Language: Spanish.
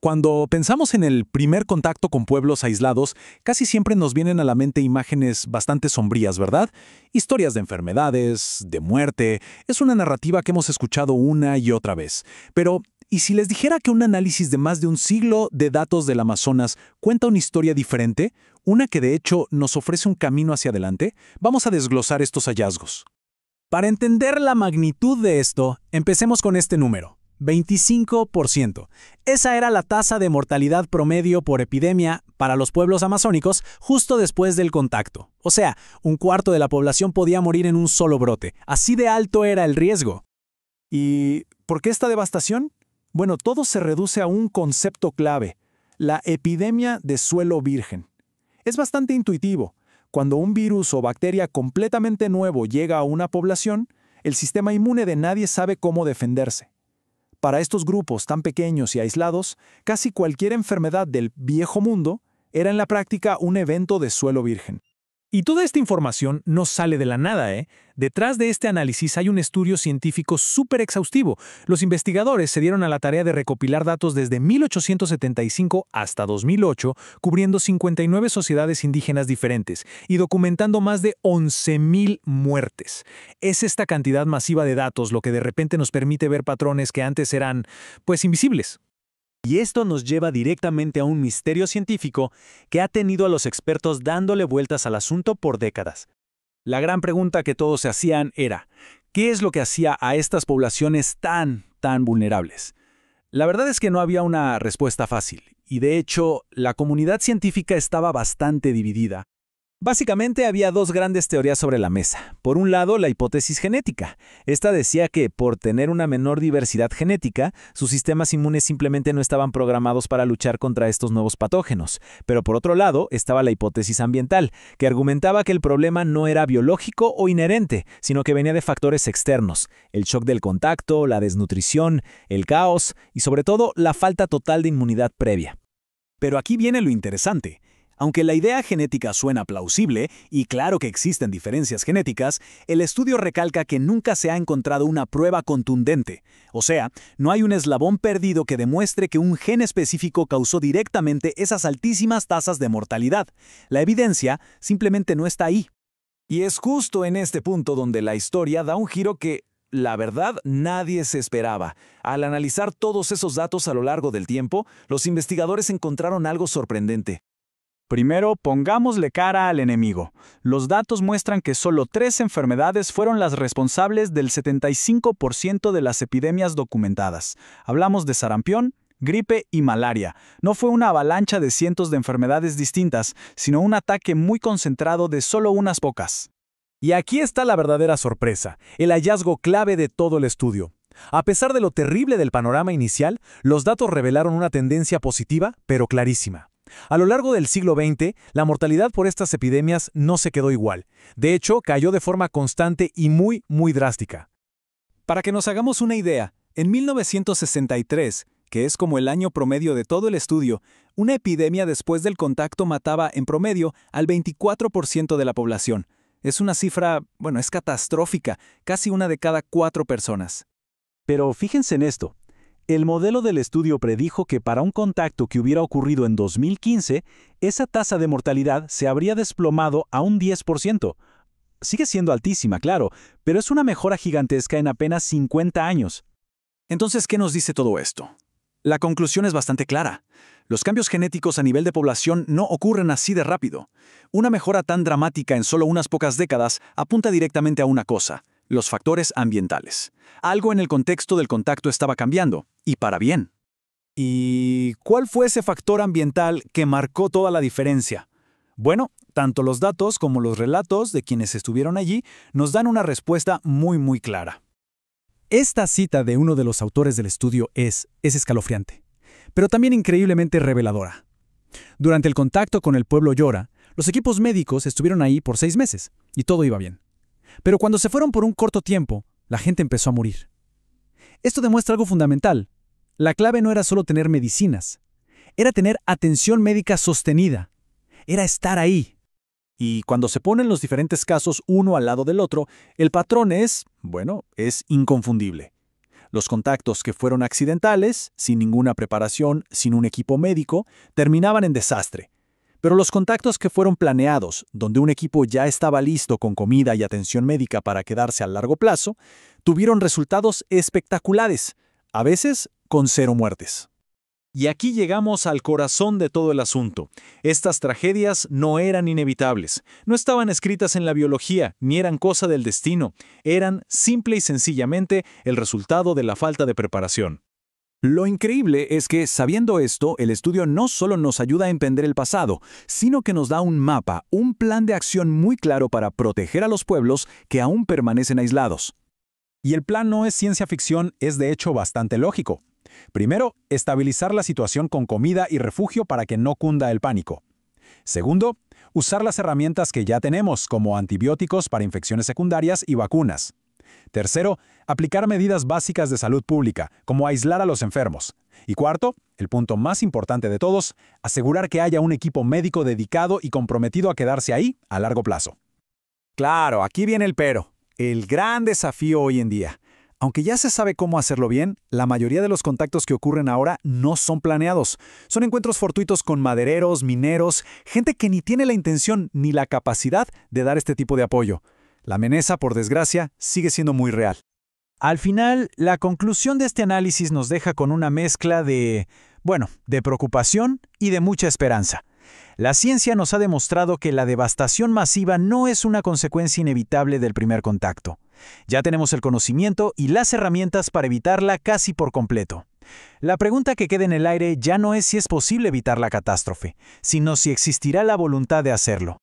Cuando pensamos en el primer contacto con pueblos aislados, casi siempre nos vienen a la mente imágenes bastante sombrías, ¿verdad? Historias de enfermedades, de muerte. Es una narrativa que hemos escuchado una y otra vez. Pero, ¿y si les dijera que un análisis de más de un siglo de datos del Amazonas cuenta una historia diferente? Una que de hecho nos ofrece un camino hacia adelante. Vamos a desglosar estos hallazgos. Para entender la magnitud de esto, empecemos con este número. 25%. Esa era la tasa de mortalidad promedio por epidemia para los pueblos amazónicos justo después del contacto. O sea, un cuarto de la población podía morir en un solo brote. Así de alto era el riesgo. ¿Y por qué esta devastación? Bueno, todo se reduce a un concepto clave: la epidemia de suelo virgen. Es bastante intuitivo. Cuando un virus o bacteria completamente nuevo llega a una población, el sistema inmune de nadie sabe cómo defenderse. Para estos grupos tan pequeños y aislados, casi cualquier enfermedad del viejo mundo era en la práctica un evento de suelo virgen. Y toda esta información no sale de la nada, ¿eh? Detrás de este análisis hay un estudio científico súper exhaustivo. Los investigadores se dieron a la tarea de recopilar datos desde 1875 hasta 2008, cubriendo 59 sociedades indígenas diferentes y documentando más de 11.000 muertes. Es esta cantidad masiva de datos lo que de repente nos permite ver patrones que antes eran, pues, invisibles. Y esto nos lleva directamente a un misterio científico que ha tenido a los expertos dándole vueltas al asunto por décadas. La gran pregunta que todos se hacían era: ¿qué es lo que hacía a estas poblaciones tan vulnerables? La verdad es que no había una respuesta fácil, y de hecho, la comunidad científica estaba bastante dividida. Básicamente había dos grandes teorías sobre la mesa. Por un lado, la hipótesis genética. Esta decía que, por tener una menor diversidad genética, sus sistemas inmunes simplemente no estaban programados para luchar contra estos nuevos patógenos. Pero por otro lado, estaba la hipótesis ambiental, que argumentaba que el problema no era biológico o inherente, sino que venía de factores externos: el shock del contacto, la desnutrición, el caos y, sobre todo, la falta total de inmunidad previa. Pero aquí viene lo interesante. Aunque la idea genética suena plausible, y claro que existen diferencias genéticas, el estudio recalca que nunca se ha encontrado una prueba contundente. O sea, no hay un eslabón perdido que demuestre que un gen específico causó directamente esas altísimas tasas de mortalidad. La evidencia simplemente no está ahí. Y es justo en este punto donde la historia da un giro que, la verdad, nadie se esperaba. Al analizar todos esos datos a lo largo del tiempo, los investigadores encontraron algo sorprendente. Primero, pongámosle cara al enemigo. Los datos muestran que solo 3 enfermedades fueron las responsables del 75% de las epidemias documentadas. Hablamos de sarampión, gripe y malaria. No fue una avalancha de cientos de enfermedades distintas, sino un ataque muy concentrado de solo unas pocas. Y aquí está la verdadera sorpresa, el hallazgo clave de todo el estudio. A pesar de lo terrible del panorama inicial, los datos revelaron una tendencia positiva, pero clarísima. A lo largo del siglo XX, la mortalidad por estas epidemias no se quedó igual. De hecho, cayó de forma constante y muy drástica. Para que nos hagamos una idea, en 1963, que es como el año promedio de todo el estudio, una epidemia después del contacto mataba en promedio al 24% de la población. Es una cifra, es catastrófica, casi una de cada 4 personas. Pero fíjense en esto. El modelo del estudio predijo que para un contacto que hubiera ocurrido en 2015, esa tasa de mortalidad se habría desplomado a un 10%. Sigue siendo altísima, claro, pero es una mejora gigantesca en apenas 50 años. Entonces, ¿qué nos dice todo esto? La conclusión es bastante clara. Los cambios genéticos a nivel de población no ocurren así de rápido. Una mejora tan dramática en solo unas pocas décadas apunta directamente a una cosa: los factores ambientales. Algo en el contexto del contacto estaba cambiando, y para bien. ¿Y cuál fue ese factor ambiental que marcó toda la diferencia? Bueno, tanto los datos como los relatos de quienes estuvieron allí nos dan una respuesta muy clara. Esta cita de uno de los autores del estudio es escalofriante, pero también increíblemente reveladora. Durante el contacto con el pueblo Yora, los equipos médicos estuvieron ahí por 6 meses, y todo iba bien. Pero cuando se fueron por un corto tiempo, la gente empezó a morir. Esto demuestra algo fundamental. La clave no era solo tener medicinas, era tener atención médica sostenida, era estar ahí. Y cuando se ponen los diferentes casos uno al lado del otro, el patrón es inconfundible. Los contactos que fueron accidentales, sin ninguna preparación, sin un equipo médico, terminaban en desastre. Pero los contactos que fueron planeados, donde un equipo ya estaba listo con comida y atención médica para quedarse a largo plazo, tuvieron resultados espectaculares, a veces con 0 muertes. Y aquí llegamos al corazón de todo el asunto. Estas tragedias no eran inevitables, no estaban escritas en la biología, ni eran cosa del destino, eran simple y sencillamente el resultado de la falta de preparación. Lo increíble es que, sabiendo esto, el estudio no solo nos ayuda a entender el pasado, sino que nos da un mapa, un plan de acción muy claro para proteger a los pueblos que aún permanecen aislados. Y el plan no es ciencia ficción, es de hecho bastante lógico. Primero, estabilizar la situación con comida y refugio para que no cunda el pánico. Segundo, usar las herramientas que ya tenemos, como antibióticos para infecciones secundarias y vacunas. Tercero, aplicar medidas básicas de salud pública, como aislar a los enfermos. Y cuarto, el punto más importante de todos, asegurar que haya un equipo médico dedicado y comprometido a quedarse ahí a largo plazo. Claro, aquí viene el pero, el gran desafío hoy en día. Aunque ya se sabe cómo hacerlo bien, la mayoría de los contactos que ocurren ahora no son planeados. Son encuentros fortuitos con madereros, mineros, gente que ni tiene la intención ni la capacidad de dar este tipo de apoyo. La amenaza, por desgracia, sigue siendo muy real. Al final, la conclusión de este análisis nos deja con una mezcla de preocupación y de mucha esperanza. La ciencia nos ha demostrado que la devastación masiva no es una consecuencia inevitable del primer contacto. Ya tenemos el conocimiento y las herramientas para evitarla casi por completo. La pregunta que queda en el aire ya no es si es posible evitar la catástrofe, sino si existirá la voluntad de hacerlo.